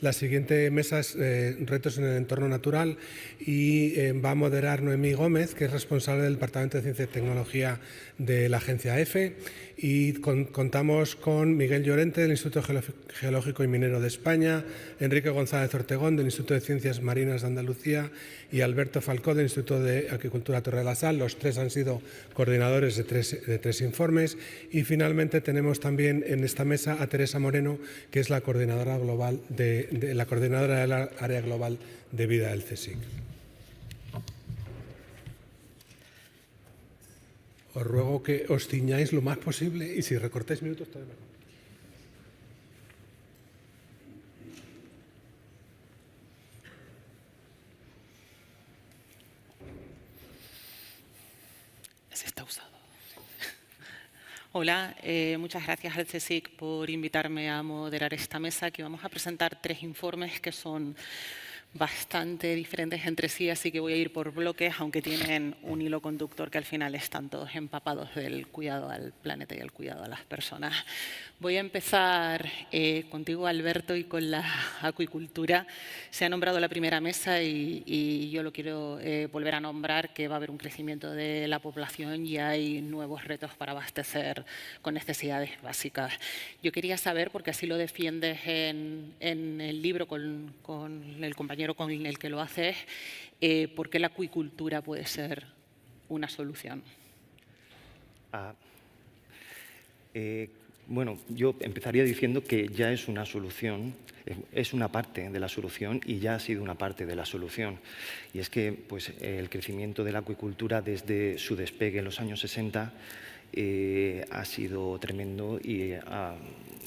La siguiente mesa es Retos en el entorno natural y va a moderar Noemí Gómez, que es responsable del Departamento de Ciencia y Tecnología de la agencia EFE. Y contamos con Miguel Llorente, del Instituto Geológico y Minero de España, Enrique González Ortegón, del Instituto de Ciencias Marinas de Andalucía, y Alberto Falcó, del Instituto de Agricultura Torre de la Sal. Los tres han sido coordinadores de tres informes. Y finalmente tenemos también en esta mesa a Teresa Moreno, que es la coordinadora global la coordinadora del área global de vida del CSIC. Os ruego que os ciñáis lo más posible y si recortáis minutos todavía mejor. Ese está usado. Hola, muchas gracias al CSIC por invitarme a moderar esta mesa. Aquí vamos a presentar 3 informes que son bastante diferentes entre sí, así que voy a ir por bloques, aunque tienen un hilo conductor que al final están todos empapados del cuidado al planeta y el cuidado a las personas. Voy a empezar contigo, Alberto, y con la acuicultura. Se ha nombrado la primera mesa y yo lo quiero volver a nombrar, que va a haber un crecimiento de la población y hay nuevos retos para abastecer con necesidades básicas. Yo quería saber, porque así lo defiendes en el libro con el compañero con el que lo haces, ¿por qué la acuicultura puede ser una solución? Bueno, yo empezaría diciendo que ya es una solución, es una parte de la solución y ya ha sido una parte de la solución. Y es que pues, el crecimiento de la acuicultura desde su despegue en los años 60 ha sido tremendo y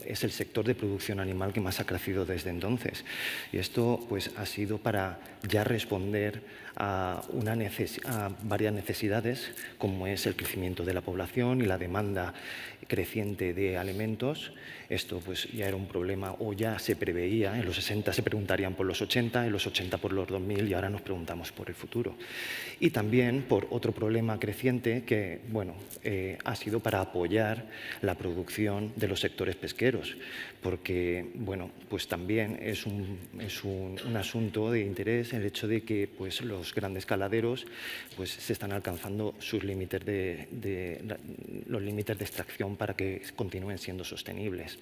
es el sector de producción animal que más ha crecido desde entonces. Y esto pues, ha sido para ya responder a varias necesidades, como es el crecimiento de la población y la demanda creciente de alimentos. Esto pues, ya era un problema o ya se preveía. En los 60 se preguntarían por los 80, en los 80 por los 2000 y ahora nos preguntamos por el futuro. Y también por otro problema creciente que bueno, ha sido para apoyar la producción de los sectores pesqueros, porque bueno, pues también es un asunto de interés el hecho de que pues, los grandes caladeros pues, se están alcanzando sus límites los límites de extracción para que continúen siendo sostenibles.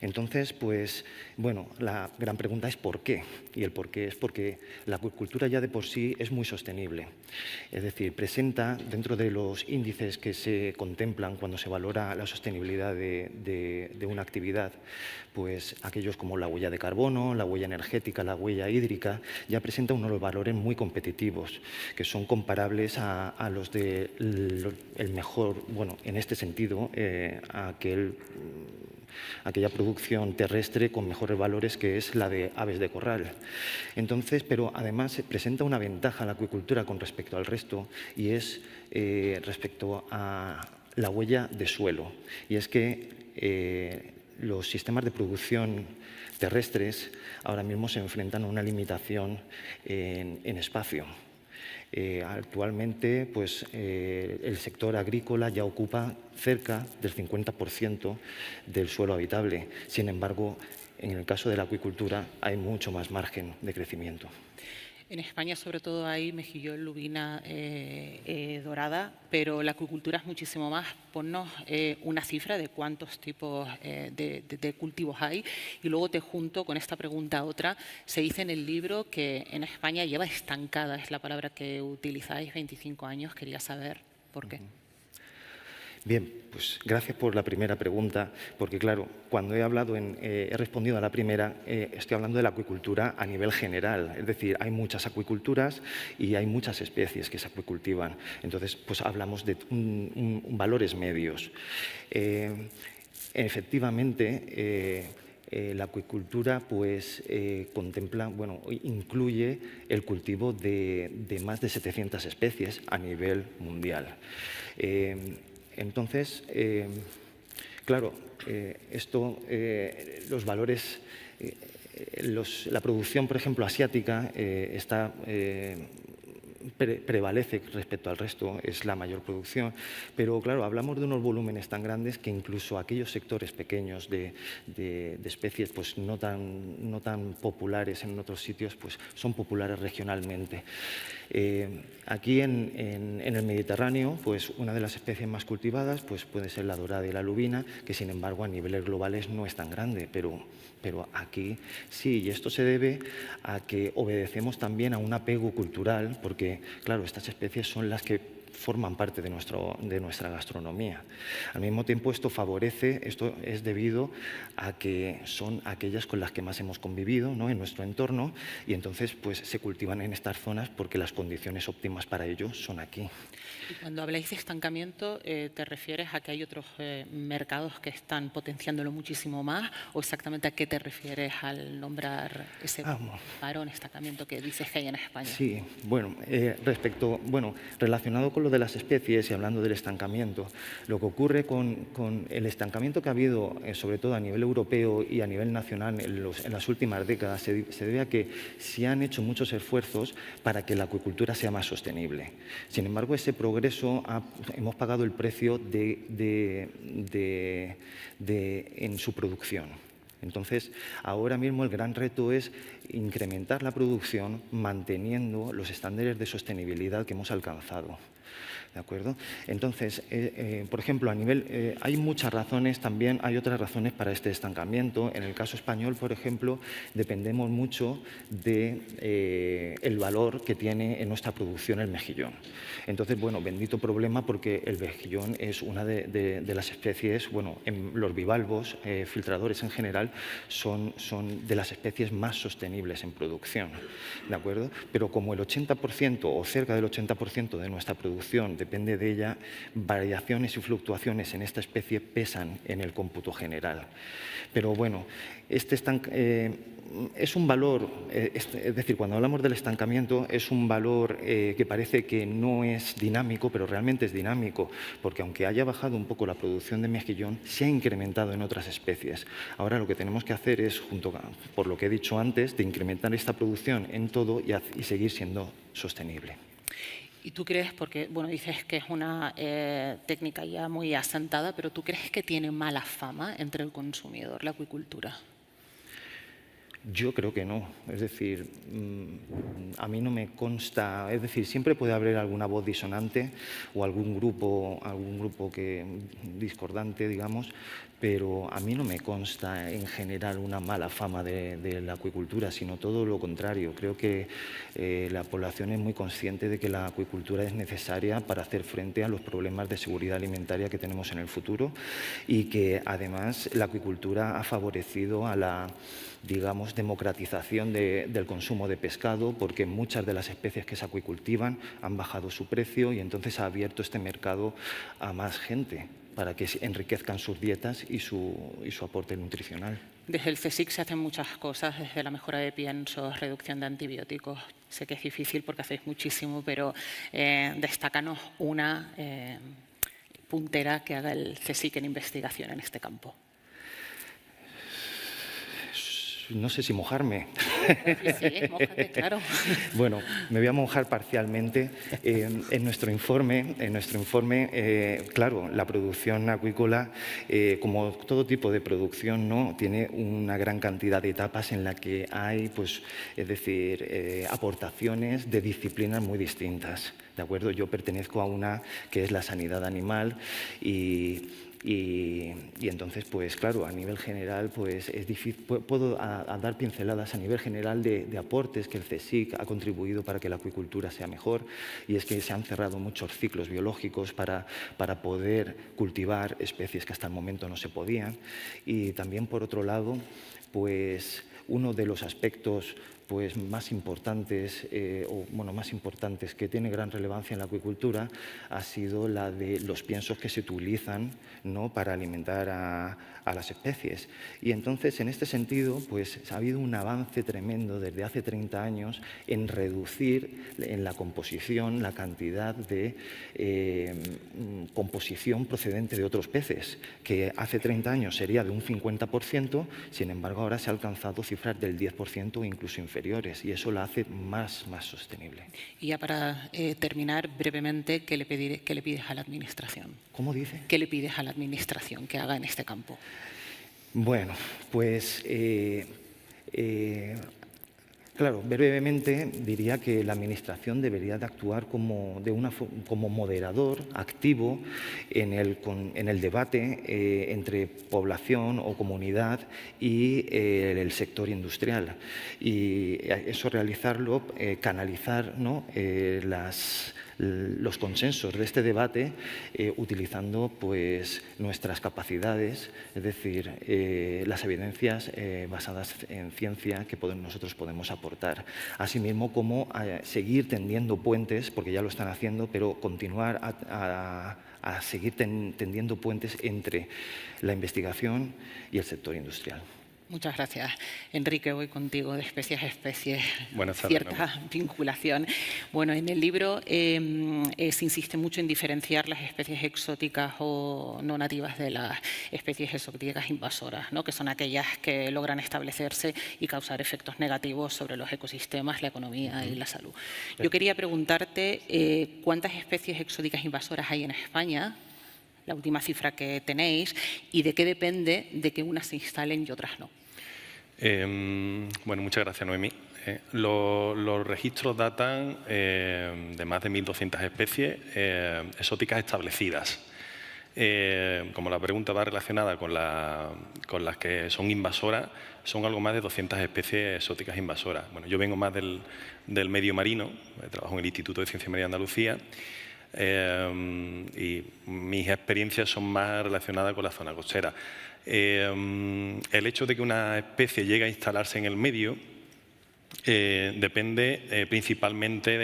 Entonces, pues, bueno, la gran pregunta es ¿por qué? Y el por qué es porque la acuicultura ya de por sí es muy sostenible. Es decir, presenta dentro de los índices que se contemplan cuando se valora la sostenibilidad de una actividad, pues aquellos como la huella de carbono, la huella energética, la huella hídrica, ya presenta unos valores muy competitivos, que son comparables a los el mejor, bueno, en este sentido, aquella producción terrestre con mejores valores que es la de aves de corral. Entonces, pero además presenta una ventaja la acuicultura con respecto al resto y es respecto a la huella de suelo. Y es que los sistemas de producción terrestres ahora mismo se enfrentan a una limitación en espacio. Actualmente, pues, el sector agrícola ya ocupa cerca del 50% del suelo habitable. Sin embargo, en el caso de la acuicultura hay mucho más margen de crecimiento. En España, sobre todo, hay mejillón, lubina, dorada, pero la acuicultura es muchísimo más. Ponnos una cifra de cuántos tipos de cultivos hay y luego te junto con esta pregunta otra. Se dice en el libro que en España lleva estancada, es la palabra que utilizáis, 25 años. Quería saber por qué. Bien, pues gracias por la primera pregunta, porque claro, cuando he respondido a la primera, estoy hablando de la acuicultura a nivel general, es decir, hay muchas acuiculturas y hay muchas especies que se acuicultivan, entonces pues hablamos de valores medios. Efectivamente, la acuicultura pues, contempla, bueno, incluye el cultivo de más de 700 especies a nivel mundial. Entonces, claro, los valores, la producción, por ejemplo, asiática está prevalece respecto al resto, es la mayor producción. Pero claro, hablamos de unos volúmenes tan grandes que incluso aquellos sectores pequeños de especies pues, no tan populares en otros sitios, pues son populares regionalmente. Aquí en el Mediterráneo, pues una de las especies más cultivadas pues puede ser la dorada y la lubina, que sin embargo a niveles globales no es tan grande, pero aquí sí, y esto se debe a que obedecemos también a un apego cultural, porque claro, estas especies son las que forman parte de nuestra gastronomía. Al mismo tiempo, esto es debido a que son aquellas con las que más hemos convivido, ¿no?, en nuestro entorno, y entonces pues, se cultivan en estas zonas porque las condiciones óptimas para ello son aquí. Y cuando habláis de estancamiento, ¿te refieres a que hay otros mercados que están potenciándolo muchísimo más? ¿O exactamente a qué te refieres al nombrar ese parón, estancamiento que dices que hay en España? Sí, bueno, relacionado con lo de las especies y hablando del estancamiento, lo que ocurre con el estancamiento que ha habido, sobre todo a nivel europeo y a nivel nacional en las últimas décadas, se debe a que se han hecho muchos esfuerzos para que la acuicultura sea más sostenible. Sin embargo, ese progreso hemos pagado el precio en su producción. Entonces, ahora mismo el gran reto es incrementar la producción manteniendo los estándares de sostenibilidad que hemos alcanzado. ¿De acuerdo? Entonces, por ejemplo, hay muchas razones, también hay otras razones para este estancamiento. En el caso español, por ejemplo, dependemos mucho del valor que tiene en nuestra producción el mejillón. Entonces, bueno, bendito problema porque el mejillón es una de las especies, bueno, los bivalvos, filtradores en general, son de las especies más sostenibles en producción. ¿De acuerdo? Pero como el 80% o cerca del 80% de nuestra producción depende de ella, variaciones y fluctuaciones en esta especie pesan en el cómputo general. Pero bueno, es un valor, es decir, cuando hablamos del estancamiento es un valor que parece que no es dinámico, pero realmente es dinámico, porque aunque haya bajado un poco la producción de mejillón, se ha incrementado en otras especies. Ahora lo que tenemos que hacer es, por lo que he dicho antes, de incrementar esta producción en todo y seguir siendo sostenible. ¿Y tú crees, porque bueno, dices que es una técnica ya muy asentada, pero tú crees que tiene mala fama entre el consumidor la acuicultura? Yo creo que no, es decir, a mí no me consta, es decir, siempre puede haber alguna voz disonante o algún grupo discordante, digamos, pero a mí no me consta en general una mala fama de la acuicultura, sino todo lo contrario. Creo que la población es muy consciente de que la acuicultura es necesaria para hacer frente a los problemas de seguridad alimentaria que tenemos en el futuro y que además la acuicultura ha favorecido a la, digamos, democratización del consumo de pescado, porque muchas de las especies que se acuicultivan han bajado su precio y entonces ha abierto este mercado a más gente para que enriquezcan sus dietas y su aporte nutricional. Desde el CSIC se hacen muchas cosas, desde la mejora de piensos, reducción de antibióticos. Sé que es difícil porque hacéis muchísimo, pero destácanos una puntera que haga el CSIC en investigación en este campo. No sé si mojarme. Sí, mójate, claro. Bueno, me voy a mojar parcialmente. En nuestro informe, claro, la producción acuícola, como todo tipo de producción, ¿no?, tiene una gran cantidad de etapas en la que hay, pues, es decir, aportaciones de disciplinas muy distintas. ¿De acuerdo? Yo pertenezco a una que es la sanidad animal y entonces, pues claro, a nivel general, pues es difícil, puedo dar pinceladas a nivel general de aportes que el CSIC ha contribuido para que la acuicultura sea mejor, y es que se han cerrado muchos ciclos biológicos para poder cultivar especies que hasta el momento no se podían. Y también, por otro lado, pues uno de los aspectos pues más importantes, que tiene gran relevancia en la acuicultura ha sido la de los piensos que se utilizan, ¿no?, para alimentar a las especies. Y entonces, en este sentido, pues ha habido un avance tremendo desde hace 30 años en reducir en la composición la cantidad de composición procedente de otros peces, que hace 30 años sería de un 50%, sin embargo ahora se ha alcanzado cifras del 10% o incluso inferior. inferiores, y eso la hace más sostenible. Y ya para terminar, brevemente, ¿qué le pides a la Administración? ¿Cómo dice? ¿Qué le pides a la Administración que haga en este campo? Bueno, pues claro, brevemente diría que la Administración debería de actuar como moderador activo en el debate entre población o comunidad y el sector industrial. Y eso realizarlo, canalizar, ¿no?, los consensos de este debate utilizando pues nuestras capacidades, es decir, las evidencias basadas en ciencia que nosotros podemos aportar. Asimismo, como seguir tendiendo puentes, porque ya lo están haciendo, pero continuar a seguir tendiendo puentes entre la investigación y el sector industrial. Muchas gracias. Enrique, voy contigo, de especies a especies. Buenas tardes, cierta vinculación. Bueno, en el libro se insiste mucho en diferenciar las especies exóticas o no nativas de las especies exóticas invasoras, ¿no?, que son aquellas que logran establecerse y causar efectos negativos sobre los ecosistemas, la economía y la salud. Yo quería preguntarte cuántas especies exóticas invasoras hay en España, la última cifra que tenéis, y de qué depende de que unas se instalen y otras no. Bueno, muchas gracias, Noemí. Los registros datan de más de 1.200 especies exóticas establecidas. Como la pregunta va relacionada con las que son invasoras, son algo más de 200 especies exóticas invasoras. Bueno, yo vengo más del medio marino, trabajo en el Instituto de Ciencia Marina de Andalucía, y mis experiencias son más relacionadas con la zona costera. El hecho de que una especie llegue a instalarse en el medio depende principalmente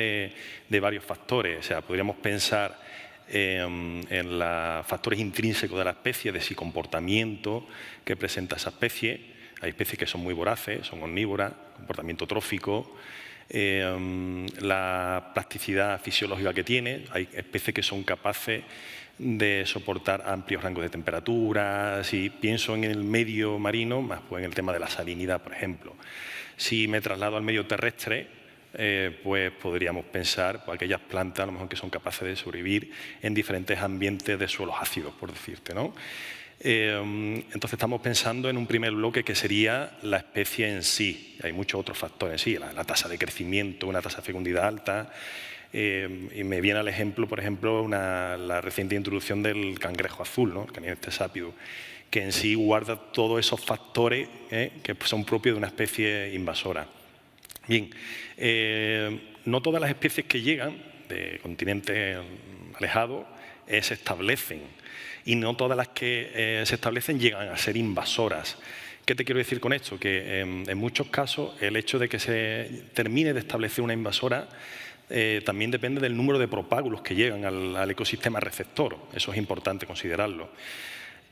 de varios factores. O sea, podríamos pensar en los factores intrínsecos de la especie, de si comportamiento que presenta esa especie. Hay especies que son muy voraces, son omnívoras, comportamiento trófico. La plasticidad fisiológica que tiene. Hay especies que son capaces de soportar amplios rangos de temperatura. Si pienso en el medio marino, más pues en el tema de la salinidad, por ejemplo. Si me traslado al medio terrestre, pues podríamos pensar pues, aquellas plantas a lo mejor que son capaces de sobrevivir en diferentes ambientes de suelos ácidos, por decirte, ¿no? Entonces estamos pensando en un primer bloque que sería la especie en sí. Hay muchos otros factores en sí, la tasa de crecimiento, una tasa de fecundidad alta. Y me viene al ejemplo, por ejemplo, la reciente introducción del cangrejo azul, ¿no?, el Caninete sápido, que en sí guarda todos esos factores que son propios de una especie invasora. Bien, no todas las especies que llegan de continentes alejados se establecen. Y no todas las que se establecen llegan a ser invasoras. ¿Qué te quiero decir con esto? Que en muchos casos el hecho de que se termine de establecer una invasora también depende del número de propágulos que llegan al ecosistema receptor. Eso es importante considerarlo.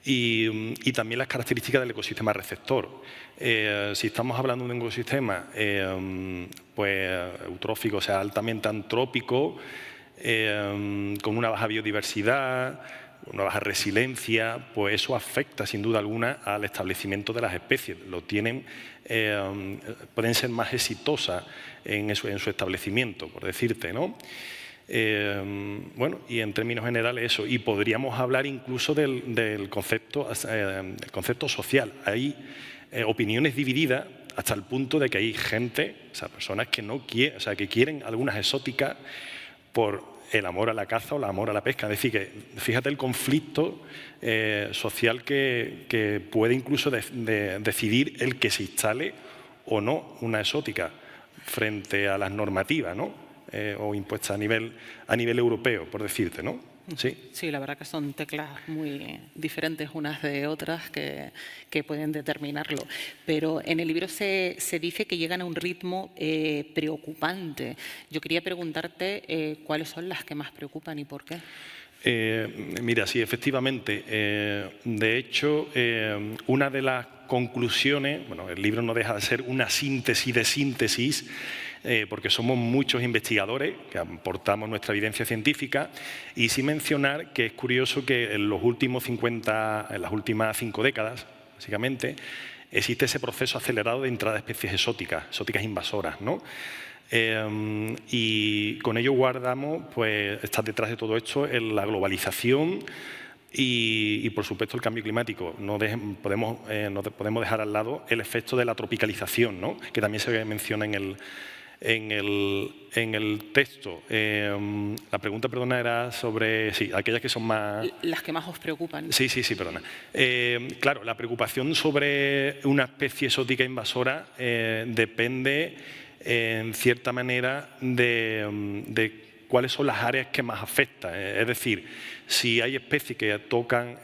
Y también las características del ecosistema receptor. Si estamos hablando de un ecosistema pues, eutrófico, o sea, altamente antrópico, con una baja biodiversidad, una baja resiliencia, pues eso afecta sin duda alguna al establecimiento de las especies. Pueden ser más exitosas en su establecimiento, por decirte, ¿no? Bueno, y en términos generales eso. Y podríamos hablar incluso del concepto social. Hay opiniones divididas hasta el punto de que hay gente, o sea, personas que no quieren, o sea, que quieren algunas exóticas por el amor a la caza o el amor a la pesca. Es decir, que fíjate el conflicto social que puede incluso decidir el que se instale o no una exótica frente a las normativas, ¿no? O impuestas a nivel europeo, por decirte, ¿no? Sí. Sí, la verdad que son teclas muy diferentes unas de otras que pueden determinarlo. Pero en el libro se dice que llegan a un ritmo preocupante. Yo quería preguntarte cuáles son las que más preocupan y por qué. Mira, sí, efectivamente. De hecho, una de las conclusiones, bueno, el libro no deja de ser una síntesis de síntesis, porque somos muchos investigadores que aportamos nuestra evidencia científica, y sí mencionar que es curioso que en las últimas 5 décadas, básicamente, existe ese proceso acelerado de entrada de especies exóticas invasoras, ¿no? Y con ello guardamos, pues está detrás de todo esto la globalización y por supuesto el cambio climático. No podemos dejar al lado el efecto de la tropicalización, ¿no? Que también se menciona en el texto. La pregunta, perdona, era sobre aquellas que son más... Las que más os preocupan. Sí, perdona. Claro, la preocupación sobre una especie exótica invasora depende, en cierta manera, de cuáles son las áreas que más afectan. Es decir, si hay especies que tocan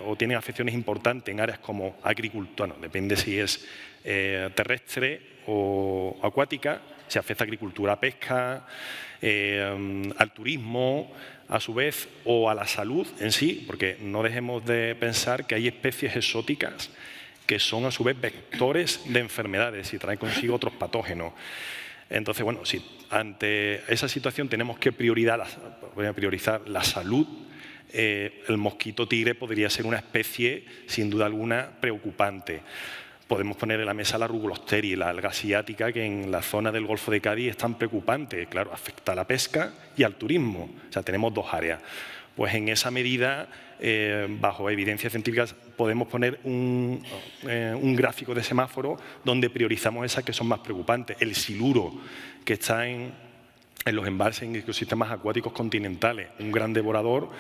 o tienen afecciones importantes en áreas como agricultura, depende si es terrestre o acuática, se afecta a agricultura, a pesca, al turismo, a su vez, o a la salud en sí, porque no dejemos de pensar que hay especies exóticas que son a su vez vectores de enfermedades y traen consigo otros patógenos. Entonces, bueno, si ante esa situación tenemos que priorizar la salud, el mosquito tigre podría ser una especie, sin duda alguna, preocupante. Podemos poner en la mesa la Rugulosteri, la alga asiática, que en la zona del Golfo de Cádiz es tan preocupante. Claro, afecta a la pesca y al turismo. O sea, tenemos dos áreas. Pues en esa medida, bajo evidencias científicas, podemos poner un gráfico de semáforo donde priorizamos esas que son más preocupantes. El siluro, que está en los embalses en ecosistemas acuáticos continentales, un gran devorador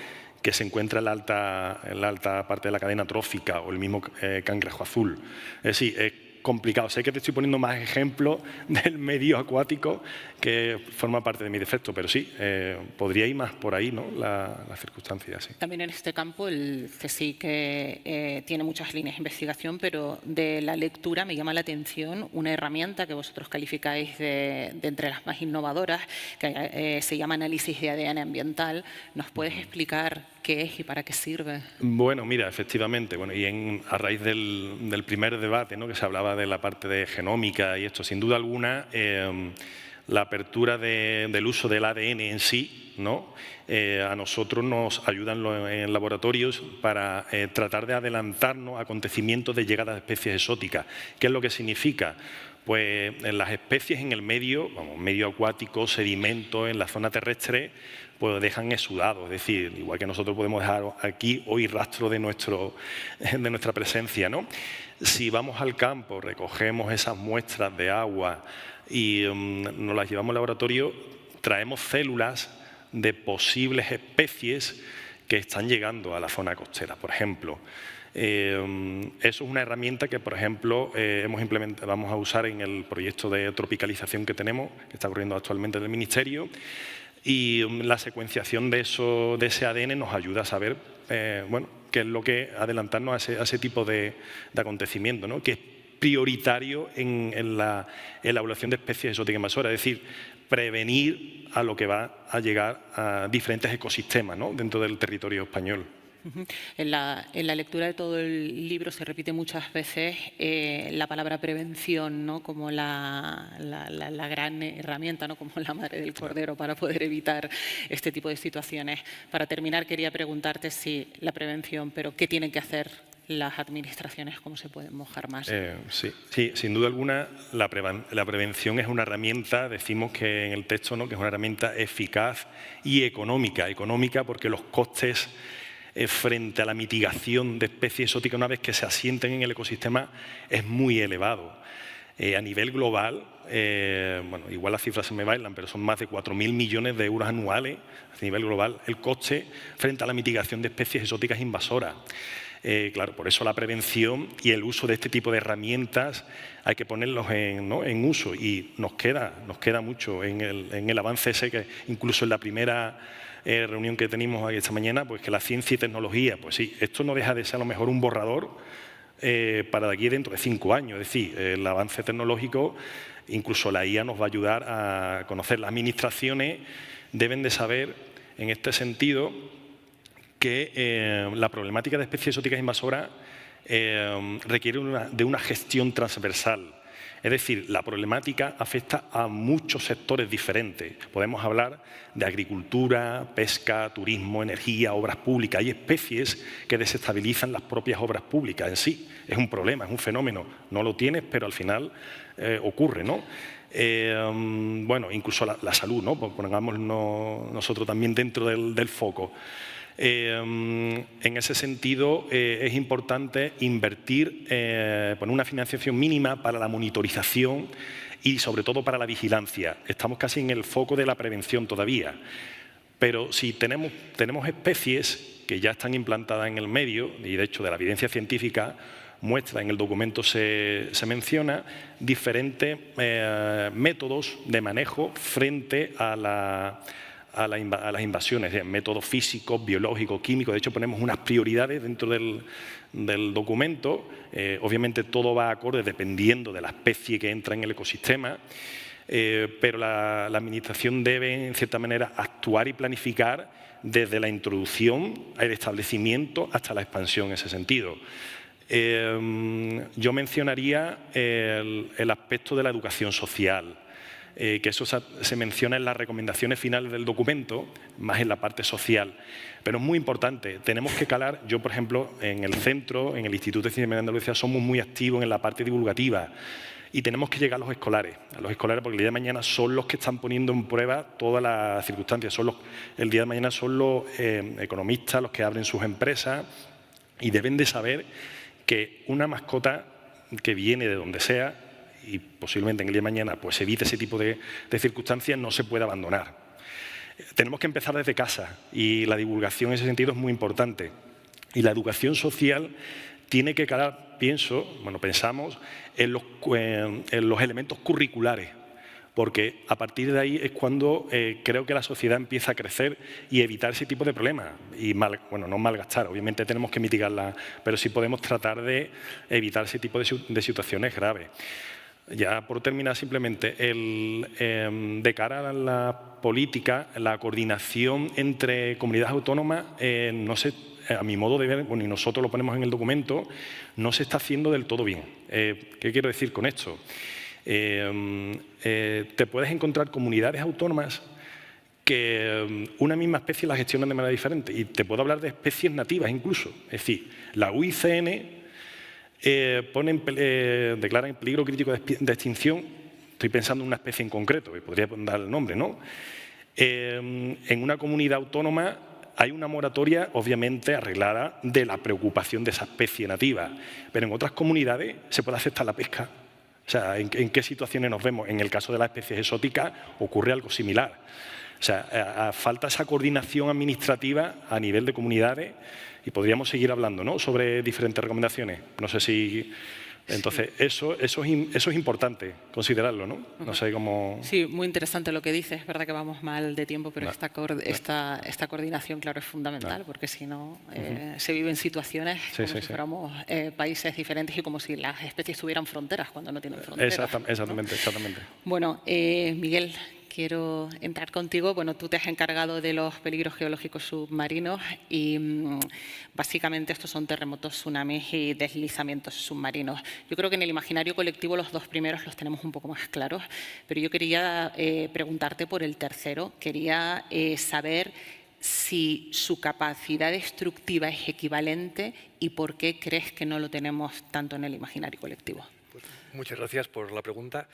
que se encuentra en la alta parte de la cadena trófica, o el mismo cangrejo azul. Es decir, es complicado. Sé que te estoy poniendo más ejemplos del medio acuático que forma parte de mi defecto, pero sí, podría ir más por ahí, ¿no? Las circunstancias. Sí. También en este campo el CSIC tiene muchas líneas de investigación, pero de la lectura me llama la atención una herramienta que vosotros calificáis de entre las más innovadoras, que se llama análisis de ADN ambiental. ¿Nos puedes explicar qué es y para qué sirve? Bueno, mira, efectivamente, bueno, y a raíz del primer debate, ¿no?, que se hablaba de la parte de genómica y esto, sin duda alguna, la apertura del uso del ADN en sí, ¿no?, a nosotros nos ayudan en laboratorios para tratar de adelantarnos a acontecimientos de llegada de especies exóticas. ¿Qué es lo que significa? Pues en las especies en el medio acuático, sedimento, en la zona terrestre, pues dejan exudados, es decir, igual que nosotros podemos dejar aquí hoy rastro de nuestra presencia, ¿no? Si vamos al campo, recogemos esas muestras de agua y nos las llevamos al laboratorio, traemos células de posibles especies que están llegando a la zona costera, por ejemplo. Eso es una herramienta que, por ejemplo, vamos a usar en el proyecto de tropicalización que tenemos, que está ocurriendo actualmente en el Ministerio, y la secuenciación de ese ADN nos ayuda a saber qué es lo que adelantarnos a ese tipo de acontecimiento, ¿no?, que es prioritario en la evaluación de especies exóticas invasoras, es decir, prevenir a lo que va a llegar a diferentes ecosistemas, ¿no?, dentro del territorio español. En la lectura de todo el libro se repite muchas veces la palabra prevención, ¿no?, como la gran herramienta, ¿no?, como la madre del cordero para poder evitar este tipo de situaciones. Para terminar, quería preguntarte si la prevención, pero ¿qué tienen que hacer las administraciones? ¿Cómo se pueden mojar más? Sí, sin duda alguna la prevención es una herramienta, decimos que en el texto, ¿no?, que es una herramienta eficaz y económica. Económica porque los costes frente a la mitigación de especies exóticas una vez que se asienten en el ecosistema es muy elevado. A nivel global, igual las cifras se me bailan, pero son más de 4.000 millones de euros anuales a nivel global el coste frente a la mitigación de especies exóticas invasoras. Claro, por eso la prevención y el uso de este tipo de herramientas hay que ponerlos en uso, y nos queda mucho en el avance ese, que incluso en la primera reunión que tenemos esta mañana, pues que la ciencia y tecnología, pues sí, esto no deja de ser a lo mejor un borrador para de aquí dentro de 5 años. Es decir, el avance tecnológico, incluso la IA nos va a ayudar a conocer. Las administraciones deben de saber, en este sentido, que la problemática de especies exóticas invasoras requiere de una gestión transversal. Es decir, la problemática afecta a muchos sectores diferentes. Podemos hablar de agricultura, pesca, turismo, energía, obras públicas. Hay especies que desestabilizan las propias obras públicas en sí. Es un problema, es un fenómeno. No lo tienes, pero al final ocurre, ¿no? Bueno, incluso la salud, ¿no? Pues pongámonos nosotros también dentro del foco. En ese sentido, es importante invertir, poner una financiación mínima para la monitorización y sobre todo para la vigilancia. Estamos casi en el foco de la prevención todavía, pero si tenemos especies que ya están implantadas en el medio, y de hecho de la evidencia científica muestra, en el documento se menciona, diferentes métodos de manejo frente a las invasiones, métodos físicos, biológicos, químicos. De hecho, ponemos unas prioridades dentro del documento. Obviamente todo va acorde dependiendo de la especie que entra en el ecosistema, pero la administración debe, en cierta manera, actuar y planificar desde la introducción, el establecimiento, hasta la expansión en ese sentido. Yo mencionaría el aspecto de la educación social, que eso se menciona en las recomendaciones finales del documento, más en la parte social. Pero es muy importante, tenemos que calar. Yo, por ejemplo, en el centro, en el Instituto de Ciencia de Andalucía, somos muy activos en la parte divulgativa y tenemos que llegar a los escolares porque el día de mañana son los que están poniendo en prueba todas las circunstancias. El día de mañana son los economistas los que abren sus empresas y deben de saber que una mascota que viene de donde sea y posiblemente en el día de mañana pues evite ese tipo de circunstancias, no se puede abandonar. Tenemos que empezar desde casa y la divulgación en ese sentido es muy importante. Y la educación social tiene que calar, pensamos en los elementos curriculares, porque a partir de ahí es cuando creo que la sociedad empieza a crecer y evitar ese tipo de problemas. Y no malgastar, obviamente tenemos que mitigarla, pero sí podemos tratar de evitar ese tipo de situaciones graves. Ya por terminar, simplemente, de cara a la política, la coordinación entre comunidades autónomas, no sé, a mi modo de ver, y nosotros lo ponemos en el documento, no se está haciendo del todo bien. ¿Qué quiero decir con esto? Te puedes encontrar comunidades autónomas que una misma especie la gestionan de manera diferente. Y te puedo hablar de especies nativas incluso. Es decir, la UICN declara en peligro crítico de extinción, estoy pensando en una especie en concreto, que podría dar el nombre, ¿no? En una comunidad autónoma hay una moratoria, obviamente, arreglada de la preocupación de esa especie nativa, pero en otras comunidades se puede aceptar la pesca. O sea, ¿en qué situaciones nos vemos? En el caso de las especies exóticas ocurre algo similar. O sea, falta esa coordinación administrativa a nivel de comunidades y podríamos seguir hablando, ¿no?, sobre diferentes recomendaciones. No sé si... Entonces, eso es importante considerarlo, ¿no? No sé cómo... Sí, muy interesante lo que dices. Es verdad que vamos mal de tiempo, pero esta coordinación, claro, es fundamental, porque si no, se viven situaciones como si fuéramos países diferentes y como si las especies tuvieran fronteras cuando no tienen fronteras. Exactamente. Bueno, Miguel, quiero entrar contigo. Bueno, tú te has encargado de los peligros geológicos submarinos y básicamente estos son terremotos, tsunamis y deslizamientos submarinos. Yo creo que en el imaginario colectivo los dos primeros los tenemos un poco más claros, pero yo quería preguntarte por el tercero. Quería saber si su capacidad destructiva es equivalente y por qué crees que no lo tenemos tanto en el imaginario colectivo. Pues muchas gracias por la pregunta.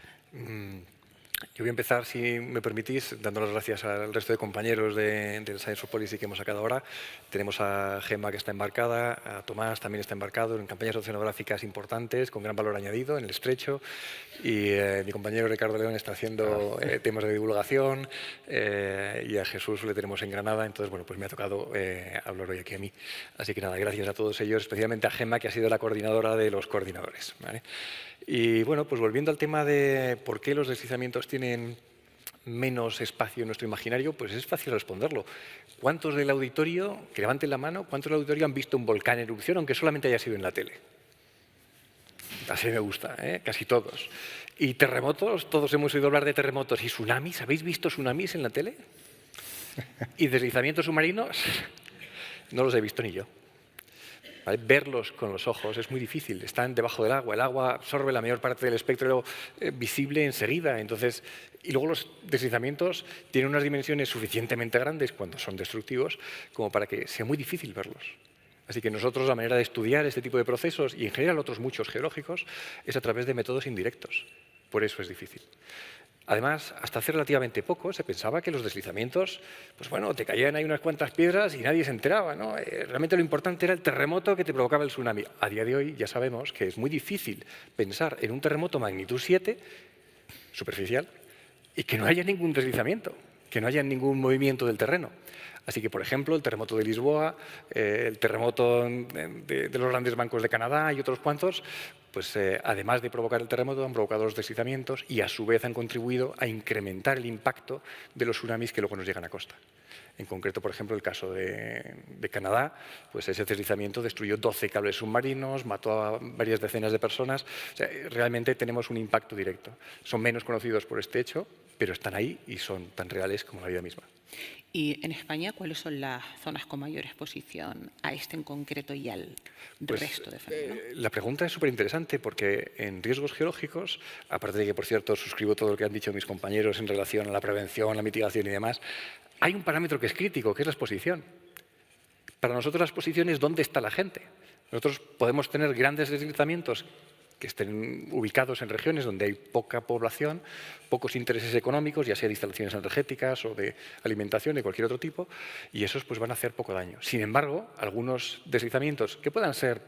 Yo voy a empezar, si me permitís, dando las gracias al resto de compañeros del Science for Policy que hemos sacado ahora. Tenemos a Gemma, que está embarcada, a Tomás también está embarcado en campañas oceanográficas importantes, con gran valor añadido en el estrecho, y mi compañero Ricardo León está haciendo temas de divulgación, y a Jesús le tenemos en Granada. Entonces, bueno, pues me ha tocado hablar hoy aquí a mí. Así que nada, gracias a todos ellos, especialmente a Gemma, que ha sido la coordinadora de los coordinadores, ¿vale? Y bueno, pues volviendo al tema de por qué los deslizamientos tienen menos espacio en nuestro imaginario, pues es fácil responderlo. ¿Cuántos del auditorio, que levanten la mano, cuántos del auditorio han visto un volcán en erupción, aunque solamente haya sido en la tele? Así me gusta, casi todos. ¿Y terremotos? Todos hemos oído hablar de terremotos. ¿Y tsunamis? ¿Habéis visto tsunamis en la tele? ¿Y deslizamientos submarinos? No los he visto ni yo. ¿vale? Verlos con los ojos es muy difícil, están debajo del agua, el agua absorbe la mayor parte del espectro visible enseguida, entonces, y luego los deslizamientos tienen unas dimensiones suficientemente grandes cuando son destructivos como para que sea muy difícil verlos. Así que nosotros la manera de estudiar este tipo de procesos y en general otros muchos geológicos es a través de métodos indirectos, por eso es difícil. Además, hasta hace relativamente poco se pensaba que los deslizamientos, pues bueno, te caían ahí unas cuantas piedras y nadie se enteraba, ¿no? Realmente lo importante era el terremoto que te provocaba el tsunami. A día de hoy ya sabemos que es muy difícil pensar en un terremoto magnitud 7, superficial, y que no haya ningún deslizamiento, que no haya ningún movimiento del terreno. Así que, por ejemplo, el terremoto de Lisboa, el terremoto de los grandes bancos de Canadá y otros cuantos, pues además de provocar el terremoto, han provocado los deslizamientos y a su vez han contribuido a incrementar el impacto de los tsunamis que luego nos llegan a costa. En concreto, por ejemplo, el caso de Canadá, pues ese deslizamiento destruyó 12 cables submarinos, mató a varias decenas de personas. O sea, realmente tenemos un impacto directo. Son menos conocidos por este hecho, pero están ahí y son tan reales como la vida misma. Y en España, ¿cuáles son las zonas con mayor exposición a este en concreto y al resto de fenómenos? La pregunta es súper interesante porque en riesgos geológicos, aparte de que, por cierto, suscribo todo lo que han dicho mis compañeros en relación a la prevención, la mitigación y demás, hay un parámetro que es crítico, que es la exposición. Para nosotros la exposición es dónde está la gente. Nosotros podemos tener grandes deslizamientos que estén ubicados en regiones donde hay poca población, pocos intereses económicos, ya sea de instalaciones energéticas o de alimentación de cualquier otro tipo, y esos pues van a hacer poco daño. Sin embargo, algunos deslizamientos que puedan ser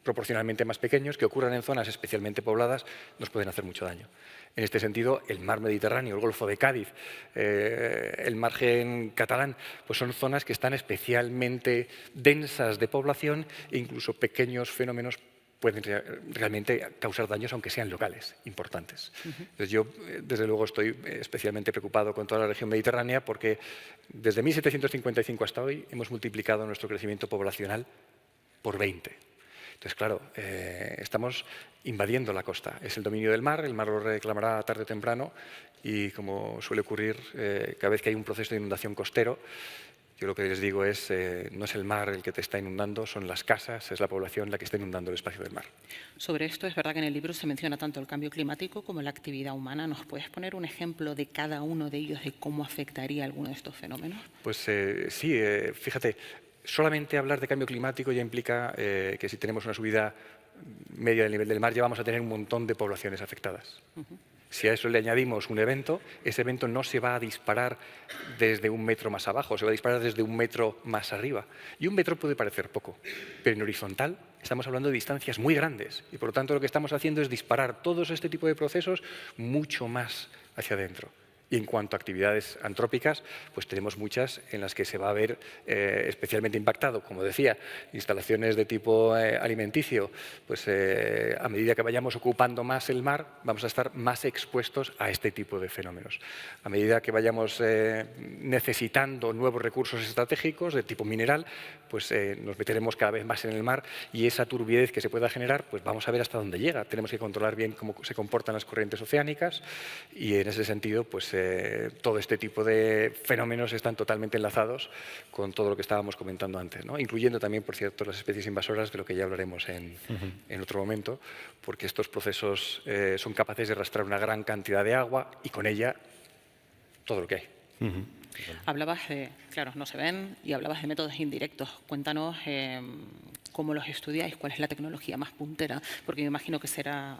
proporcionalmente más pequeños, que ocurran en zonas especialmente pobladas, nos pueden hacer mucho daño. En este sentido, el mar Mediterráneo, el Golfo de Cádiz, el margen catalán, pues son zonas que están especialmente densas de población e incluso pequeños fenómenos pueden realmente causar daños, aunque sean locales, importantes. Entonces yo, desde luego, estoy especialmente preocupado con toda la región mediterránea porque desde 1755 hasta hoy hemos multiplicado nuestro crecimiento poblacional por 20. Entonces, claro, estamos invadiendo la costa. Es el dominio del mar, el mar lo reclamará tarde o temprano y, como suele ocurrir, cada vez que hay un proceso de inundación costero, yo lo que les digo es, no es el mar el que te está inundando, son las casas, es la población la que está inundando el espacio del mar. Sobre esto es verdad que en el libro se menciona tanto el cambio climático como la actividad humana. ¿Nos puedes poner un ejemplo de cada uno de ellos, de cómo afectaría alguno de estos fenómenos? Pues sí, fíjate, solamente hablar de cambio climático ya implica que si tenemos una subida media del nivel del mar ya vamos a tener un montón de poblaciones afectadas. Si a eso le añadimos un evento, ese evento no se va a disparar desde 1 metro más abajo, se va a disparar desde 1 metro más arriba. Y 1 metro puede parecer poco, pero en horizontal estamos hablando de distancias muy grandes y por lo tanto lo que estamos haciendo es disparar todos este tipo de procesos mucho más hacia adentro. Y en cuanto a actividades antrópicas, pues tenemos muchas en las que se va a ver especialmente impactado. Como decía, instalaciones de tipo alimenticio, pues a medida que vayamos ocupando más el mar, vamos a estar más expuestos a este tipo de fenómenos. A medida que vayamos necesitando nuevos recursos estratégicos de tipo mineral, pues nos meteremos cada vez más en el mar y esa turbidez que se pueda generar, pues vamos a ver hasta dónde llega. Tenemos que controlar bien cómo se comportan las corrientes oceánicas y en ese sentido, pues todo este tipo de fenómenos están totalmente enlazados con todo lo que estábamos comentando antes, ¿no? Incluyendo también, por cierto, las especies invasoras, de lo que ya hablaremos en otro momento, porque estos procesos son capaces de arrastrar una gran cantidad de agua y con ella todo lo que hay. Hablabas de, claro, no se ven, y hablabas de métodos indirectos. Cuéntanos cómo los estudiáis, cuál es la tecnología más puntera, porque me imagino que será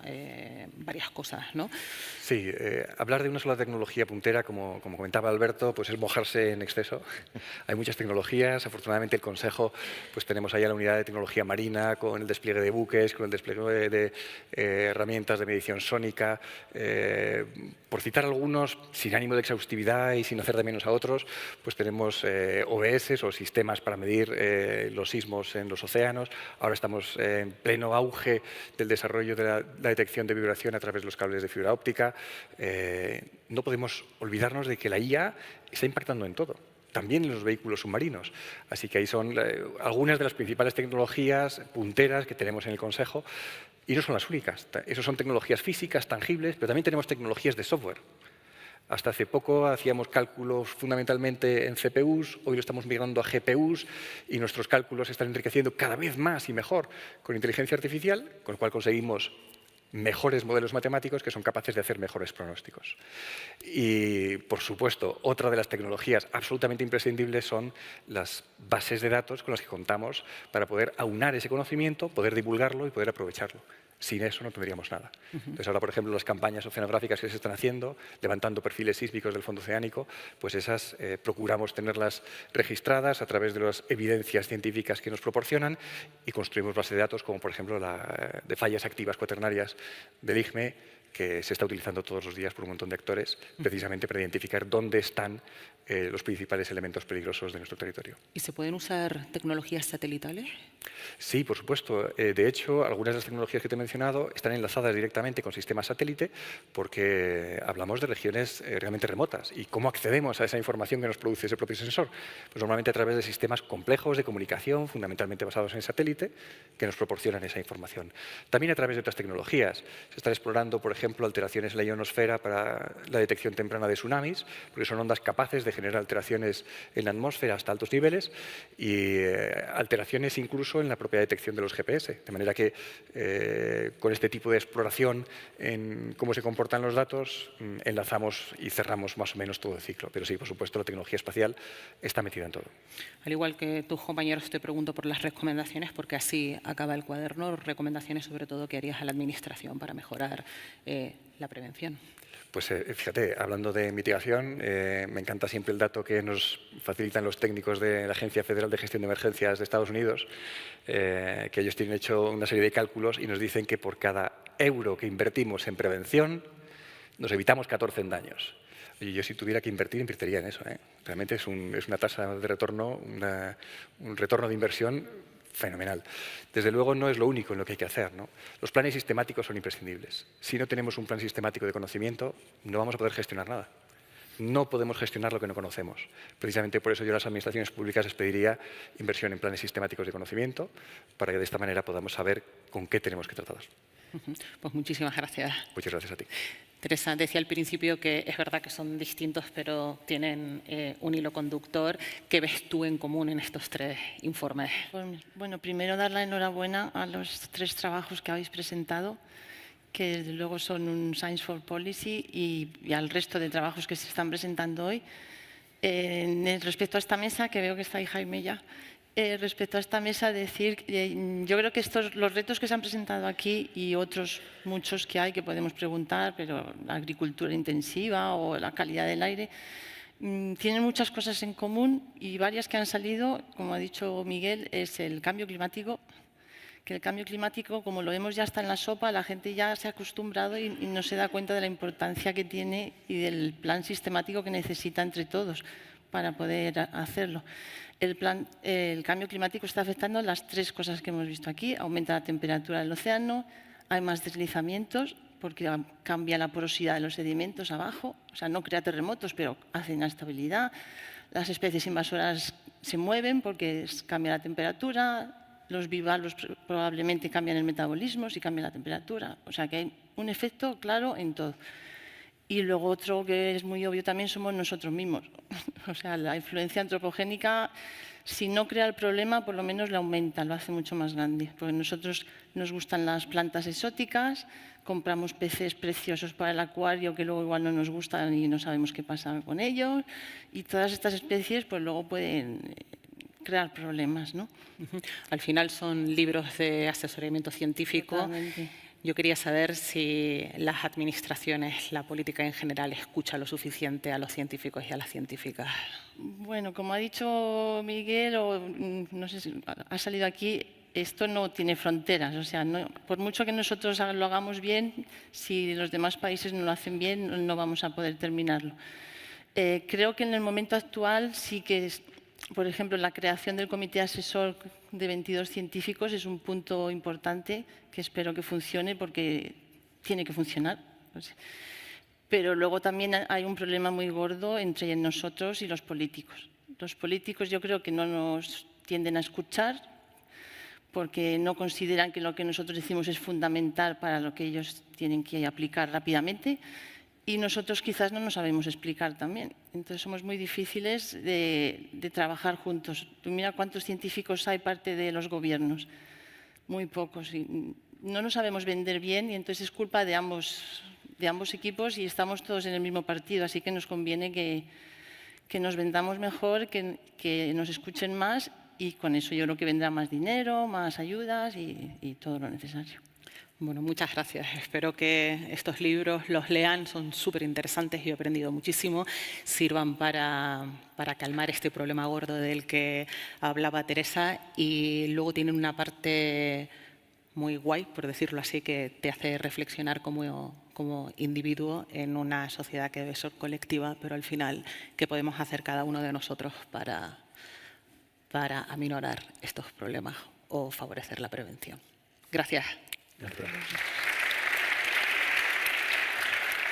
varias cosas, ¿no? Sí, hablar de una sola tecnología puntera, como comentaba Alberto, pues es mojarse en exceso. Hay muchas tecnologías, afortunadamente el Consejo, pues tenemos ahí a la unidad de tecnología marina, con el despliegue de buques, con el despliegue de herramientas de medición sónica. Por citar algunos, sin ánimo de exhaustividad y sin hacer de menos a otros, pues tenemos OBS o sistemas para medir los sismos en los océanos. Ahora estamos en pleno auge del desarrollo de la detección de vibración a través de los cables de fibra óptica. No podemos olvidarnos de que la IA está impactando en todo, también en los vehículos submarinos. Así que ahí son algunas de las principales tecnologías punteras que tenemos en el Consejo y no son las únicas. Esas son tecnologías físicas, tangibles, pero también tenemos tecnologías de software. Hasta hace poco hacíamos cálculos fundamentalmente en CPUs, hoy lo estamos migrando a GPUs y nuestros cálculos se están enriqueciendo cada vez más y mejor con inteligencia artificial, con lo cual conseguimos mejores modelos matemáticos que son capaces de hacer mejores pronósticos. Y, por supuesto, otra de las tecnologías absolutamente imprescindibles son las bases de datos con las que contamos para poder aunar ese conocimiento, poder divulgarlo y poder aprovecharlo. Sin eso no tendríamos nada. Entonces, ahora, por ejemplo, las campañas oceanográficas que se están haciendo, levantando perfiles sísmicos del fondo oceánico, pues esas procuramos tenerlas registradas a través de las evidencias científicas que nos proporcionan y construimos bases de datos como, por ejemplo, la de fallas activas cuaternarias del IGME, que se está utilizando todos los días por un montón de actores, precisamente para identificar dónde están los principales elementos peligrosos de nuestro territorio. ¿Y se pueden usar tecnologías satelitales? Sí, por supuesto. De hecho, algunas de las tecnologías que te he mencionado están enlazadas directamente con sistemas satélite porque hablamos de regiones realmente remotas. ¿Y cómo accedemos a esa información que nos produce ese propio sensor? Pues normalmente a través de sistemas complejos de comunicación, fundamentalmente basados en satélite, que nos proporcionan esa información. También a través de otras tecnologías. Se están explorando, por ejemplo, alteraciones en la ionosfera para la detección temprana de tsunamis, porque son ondas capaces de generar alteraciones en la atmósfera hasta altos niveles y alteraciones incluso en la propia detección de los GPS. De manera que con este tipo de exploración en cómo se comportan los datos, enlazamos y cerramos más o menos todo el ciclo. Pero sí, por supuesto, la tecnología espacial está metida en todo. Al igual que tus compañeros, te pregunto por las recomendaciones, porque así acaba el cuaderno. Recomendaciones, sobre todo, que harías a la Administración para mejorar la prevención. Pues fíjate, hablando de mitigación, me encanta siempre el dato que nos facilitan los técnicos de la Agencia Federal de Gestión de Emergencias de Estados Unidos, que ellos tienen hecho una serie de cálculos y nos dicen que por cada euro que invertimos en prevención, nos evitamos 14 en daños. Oye, yo si tuviera que invertir, invertiría en eso. Realmente es una tasa de retorno, un retorno de inversión fenomenal. Desde luego no es lo único en lo que hay que hacer, ¿no? Los planes sistemáticos son imprescindibles. Si no tenemos un plan sistemático de conocimiento, no vamos a poder gestionar nada. No podemos gestionar lo que no conocemos. Precisamente por eso yo a las administraciones públicas les pediría inversión en planes sistemáticos de conocimiento para que de esta manera podamos saber con qué tenemos que tratar. Pues muchísimas gracias. Muchas gracias a ti. Teresa, decía al principio que es verdad que son distintos, pero tienen un hilo conductor. ¿Qué ves tú en común en estos tres informes? Bueno, primero dar la enhorabuena a los tres trabajos que habéis presentado, que desde luego son un Science for Policy y al resto de trabajos que se están presentando hoy. Respecto a esta mesa, que veo que está ahí Jaime ya, respecto a esta mesa, decir, yo creo que los retos que se han presentado aquí y otros muchos que hay que podemos preguntar, pero la agricultura intensiva o la calidad del aire, tienen muchas cosas en común y varias que han salido, como ha dicho Miguel, es el cambio climático, que el cambio climático, como lo vemos ya está en la sopa, la gente ya se ha acostumbrado y no se da cuenta de la importancia que tiene y del plan sistemático que necesita entre todos para poder hacerlo. El cambio climático está afectando las tres cosas que hemos visto aquí. Aumenta la temperatura del océano, hay más deslizamientos porque cambia la porosidad de los sedimentos abajo, o sea, no crea terremotos, pero hace inestabilidad. Las especies invasoras se mueven porque cambia la temperatura, los bivalvos probablemente cambian el metabolismo si cambia la temperatura. O sea, que hay un efecto claro en todo. Y luego otro que es muy obvio también somos nosotros mismos. O sea, la influencia antropogénica, si no crea el problema, por lo menos lo aumenta, lo hace mucho más grande. Porque nosotros nos gustan las plantas exóticas, compramos peces preciosos para el acuario que luego igual no nos gustan y no sabemos qué pasa con ellos. Y todas estas especies pues luego pueden crear problemas, ¿no? Al final son libros de asesoramiento científico. Totalmente. Yo quería saber si las administraciones, la política en general, escucha lo suficiente a los científicos y a las científicas. Bueno, como ha dicho Miguel, o no sé si ha salido aquí, esto no tiene fronteras. O sea, por mucho que nosotros lo hagamos bien, si los demás países no lo hacen bien, no vamos a poder terminarlo. Creo que en el momento actual sí que por ejemplo, la creación del comité asesor de 22 científicos es un punto importante que espero que funcione porque tiene que funcionar. Pero luego también hay un problema muy gordo entre nosotros y los políticos. Los políticos yo creo que no nos tienden a escuchar porque no consideran que lo que nosotros decimos es fundamental para lo que ellos tienen que aplicar rápidamente. y nosotros quizás no nos sabemos explicar también. Entonces somos muy difíciles de trabajar juntos. Tú mira cuántos científicos hay parte de los gobiernos, muy pocos. Y no nos sabemos vender bien y entonces es culpa de ambos equipos y estamos todos en el mismo partido, así que nos conviene que nos vendamos mejor, que nos escuchen más y con eso yo creo que vendrá más dinero, más ayudas y todo lo necesario. Bueno, muchas gracias. Espero que estos libros los lean, son súper interesantes y he aprendido muchísimo. Sirvan para calmar este problema gordo del que hablaba Teresa y luego tienen una parte muy guay, por decirlo así, que te hace reflexionar como individuo en una sociedad que debe ser colectiva, pero al final, ¿qué podemos hacer cada uno de nosotros para aminorar estos problemas o favorecer la prevención? Gracias. Gracias.